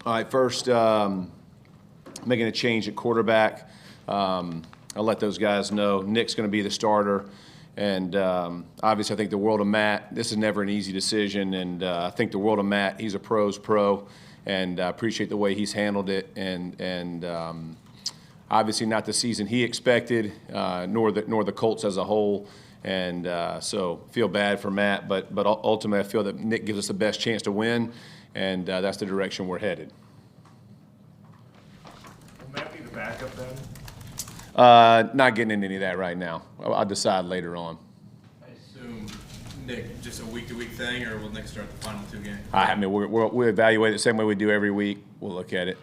All right, first, making a change at quarterback. I'll let those guys know. Nick's going to be the starter. And obviously, I think the world of Matt. This is never an easy decision. And I think the world of Matt, he's a pro's pro. And I appreciate the way he's handled it. And obviously not the season he expected, nor the Colts as a whole. And so feel bad for Matt. But ultimately, I feel that Nick gives us the best chance to win. And that's the direction we're headed. Will Matt be the backup then? Not getting into any of that right now. I'll decide later on. I assume, Nick, just a week-to-week thing, or will Nick start the final two games? I mean, we'll evaluate it the same way we do every week. We'll look at it.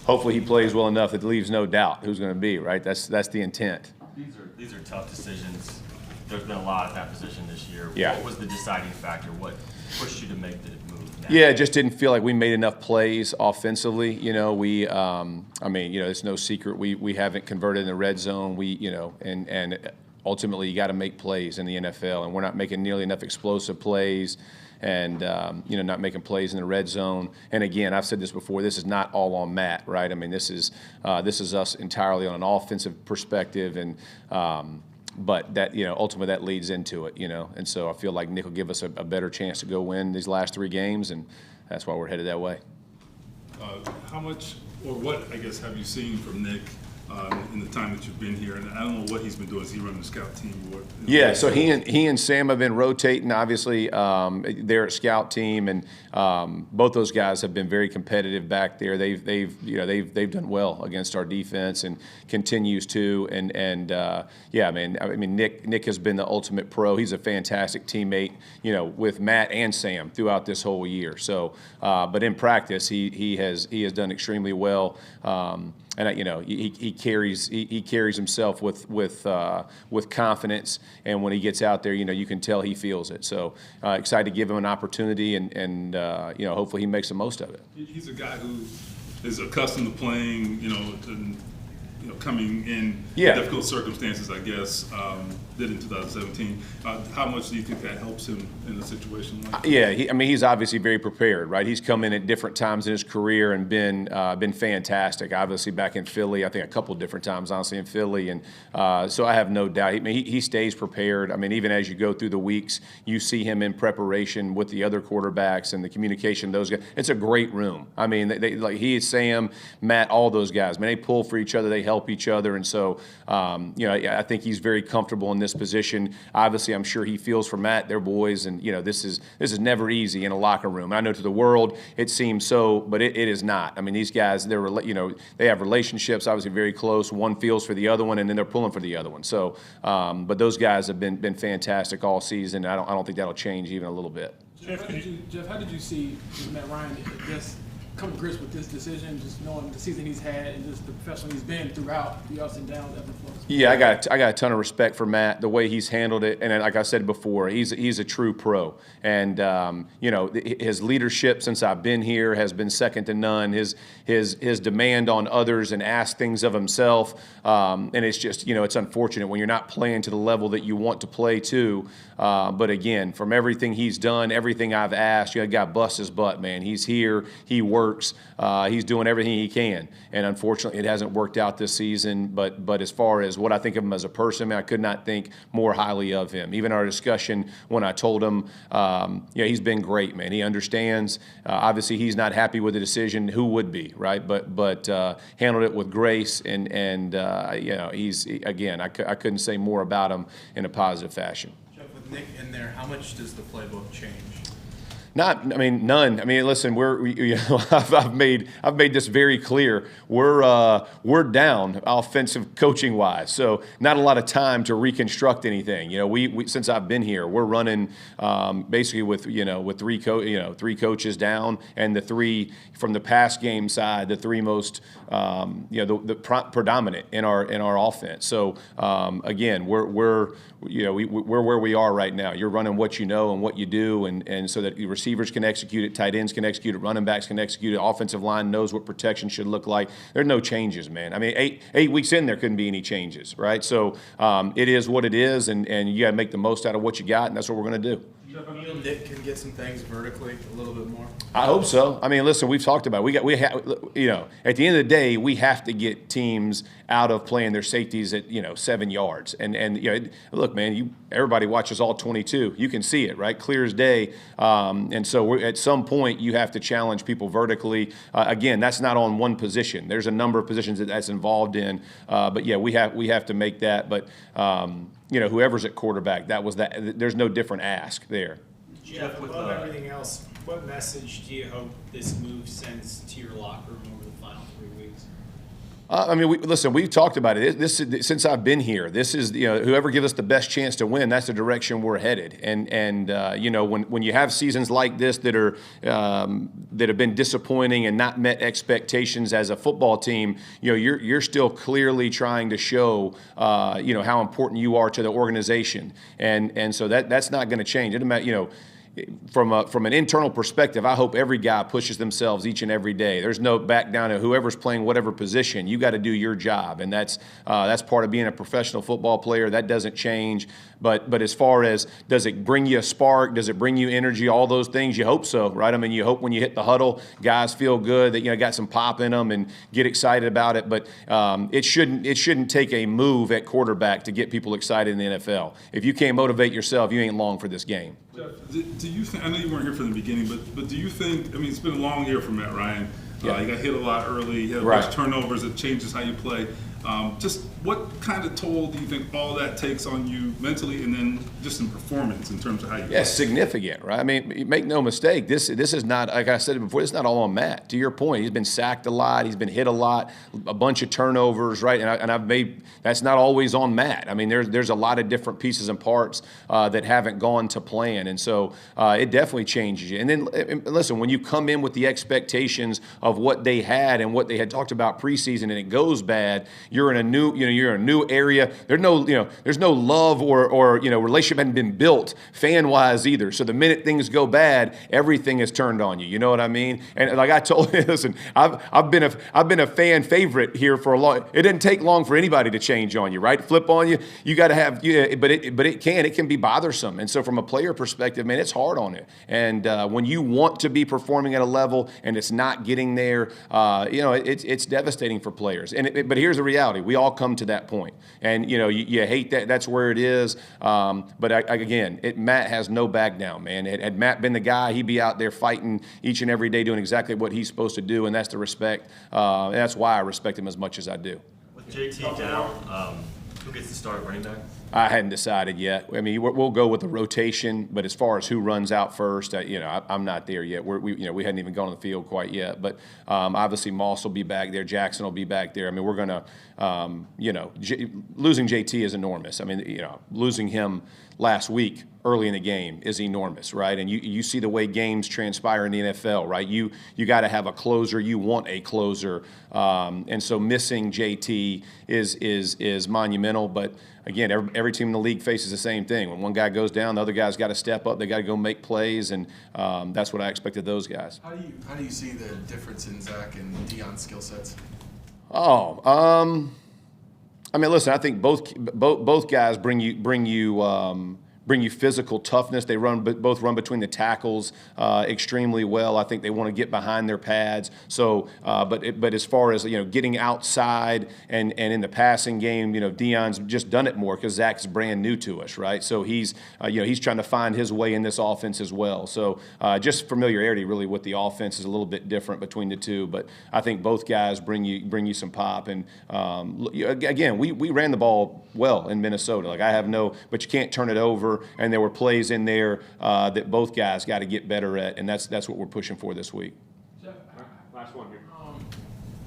Hopefully he plays well enough that it leaves no doubt who's going to be, right? That's the intent. These are tough decisions. There's been a lot at that position this year. Yeah. What was the deciding factor? What pushed you to make the move now? Yeah, it just didn't feel like we made enough plays offensively. You know, it's no secret we haven't converted in the red zone. And ultimately you got to make plays in the NFL, and we're not making nearly enough explosive plays. And not making plays in the red zone. And again, I've said this before. This is not all on Matt, right? I mean, this is us entirely on an offensive perspective, and but that ultimately that leads into it, And so I feel like Nick will give us a better chance to go win these last three games, and that's why we're headed that way. How much or what, I guess, have you seen from Nick in the time that you've been here? And I don't know what he's been doing. Is he running the scout team? Or what? Yeah, so he and Sam have been rotating. Obviously, they're at scout team, and both those guys have been very competitive back there. They've done well against our defense and continues to. Nick has been the ultimate pro. He's a fantastic teammate, with Matt and Sam throughout this whole year. So, but in practice, he has done extremely well. And he carries himself with confidence, and when he gets out there, you can tell he feels it. So excited to give him an opportunity, and hopefully he makes the most of it. He's a guy who is accustomed to playing, coming in difficult circumstances, I guess, did in 2017. How much do you think that helps him in a situation like that? Yeah, he's obviously very prepared, right? He's come in at different times in his career and been fantastic. Obviously back in Philly, I think a couple different times, honestly, in Philly. And so I have no doubt. He stays prepared. I mean, even as you go through the weeks, you see him in preparation with the other quarterbacks and the communication, those guys. It's a great room. I mean, he, Sam, Matt, all those guys, man, they pull for each other. They help each other. And so, I think he's very comfortable in this position. Obviously, I'm sure he feels for Matt, their boys, and this is never easy in a locker room. I know to the world it seems so, but it is not. I mean, these guys, they have relationships, obviously very close. One feels for the other one, and then they're pulling for the other one. So, but those guys have been fantastic all season. I don't think that'll change even a little bit. Jeff, how did you see Matt Ryan come to grips with this decision, just knowing the season he's had and just the professional he's been throughout the ups and downs, ebbs and flows? Yeah, I got a ton of respect for Matt, the way he's handled it, and like I said before, he's a true pro. And his leadership since I've been here has been second to none. His demand on others and ask things of himself, and it's just it's unfortunate when you're not playing to the level that you want to play to. But again, from everything he's done, everything I've asked, the guy busts his butt, man. He's here, he works, he's doing everything he can, and unfortunately, it hasn't worked out this season. But as far as what I think of him as a person, man, I could not think more highly of him. Even our discussion when I told him, he's been great, man. He understands. Obviously, he's not happy with the decision. Who would be, right? But handled it with grace, and he's again. I couldn't say more about him in a positive fashion. Jeff, with Nick in there, how much does the playbook change? None. I mean, listen, I've made this very clear. We're down offensive coaching wise, so not a lot of time to reconstruct anything. We since I've been here, we're running basically with three coaches down, and the three from the pass game side, the three most predominant in our offense. So again, we're where we are right now. You're running what you know and what you do, and so that your receivers can execute it, tight ends can execute it, running backs can execute it, offensive line knows what protection should look like. There's no changes, man. I mean, eight weeks in, there couldn't be any changes, right? So it is what it is, and you got to make the most out of what you got, and that's what we're going to do. Nick can get some things vertically a little bit more. I hope so. I mean, listen, we've talked about it. At the end of the day, we have to get teams out of playing their safeties at 7 yards. And look, man, everybody watches all 22. You can see it, right, clear as day. And so at some point, you have to challenge people vertically. Again, that's not on one position. There's a number of positions that's involved in. But yeah, we have to make that. But whoever's at quarterback, there's no different ask there. Jeff, above everything else, what message do you hope this move sends to your locker room over the final 3 weeks? We've talked about it. This since I've been here. This is whoever gives us the best chance to win. That's the direction we're headed. And when you have seasons like this that have been disappointing and not met expectations as a football team, you're still clearly trying to show how important you are to the organization. And so that's not going to change. It doesn't matter, From an internal perspective, I hope every guy pushes themselves each and every day. There's no back down to whoever's playing whatever position. You got to do your job, and that's part of being a professional football player. That doesn't change. But as far as does it bring you a spark, does it bring you energy, all those things, you hope so, right? I mean, you hope when you hit the huddle, guys feel good that got some pop in them and get excited about it. But it shouldn't take a move at quarterback to get people excited in the NFL. If you can't motivate yourself, you ain't long for this game. Jeff, do you think, I know you weren't here from the beginning, but do you think, it's been a long year for Matt Ryan. Yeah. You got hit a lot early, you had a Right. bunch of turnovers, it changes how you play. Just what kind of toll do you think all that takes on you mentally and then just in performance in terms of how you play? Yeah, significant, right? I mean, make no mistake, this is not, like I said before, it's not all on Matt. To your point, he's been sacked a lot, he's been hit a lot, a bunch of turnovers, right? That's not always on Matt. I mean, there's a lot of different pieces and parts that haven't gone to plan, and so it definitely changes you. And then, listen, when you come in with the expectations of what they had and what they had talked about preseason, and it goes bad, you're in a new area. There's no love or relationship hadn't been built fan-wise either. So the minute things go bad, everything is turned on you. You know what I mean? And like I told you, listen, I've been a fan favorite here for a long. It didn't take long for anybody to change on you, right? Flip on you. You got to have, but it can be bothersome. And so from a player perspective, man, it's hard on it. And when you want to be performing at a level and it's not getting there, it's devastating for players. But here's the reality: we all come to that point, and you hate that. That's where it is. But Matt has no back down, man. Had Matt been the guy, he'd be out there fighting each and every day, doing exactly what he's supposed to do, and that's the respect. And that's why I respect him as much as I do. With JT down, who gets to start running back? I hadn't decided yet. I mean, we'll go with the rotation, but as far as who runs out first, I'm not there yet. We hadn't even gone on the field quite yet. But obviously, Moss will be back there. Jackson will be back there. I mean, we're gonna, losing JT is enormous. I mean, losing him last week early in the game is enormous, right? And you see the way games transpire in the NFL, right? You got to have a closer. You want a closer, and so missing JT is monumental. But again, every team in the league faces the same thing. When one guy goes down, the other guy's got to step up. They got to go make plays, and that's what I expected those guys. How do you see the difference in Zach and Deion's skill sets? Listen, I think both guys bring you physical toughness. They both run between the tackles extremely well. I think they want to get behind their pads. So, but as far as getting outside and in the passing game, Deion's just done it more because Zach's brand new to us, right? So he's trying to find his way in this offense as well. So just familiarity really with the offense is a little bit different between the two. But I think both guys bring you some pop. And again, we ran the ball well in Minnesota. But you can't turn it over. And there were plays in there that both guys got to get better at, and that's what we're pushing for this week. Last one here.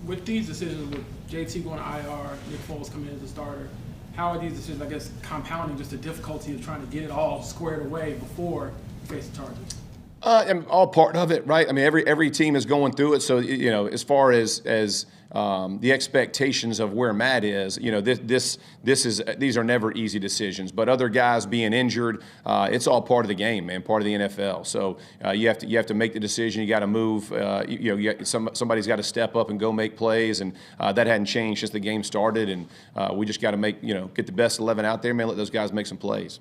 With these decisions, with JT going to IR, Nick Foles coming in as a starter, how are these decisions, I guess, compounding just the difficulty of trying to get it all squared away before you face the Chargers? And all part of it, right? I mean, every team is going through it. So as far as the expectations of where Matt is, these are never easy decisions. But other guys being injured, it's all part of the game, man, part of the NFL. So you have to make the decision. You got to move. Somebody's got to step up and go make plays, and that hadn't changed since the game started. And we just got to get the best 11 out there, man. Let those guys make some plays.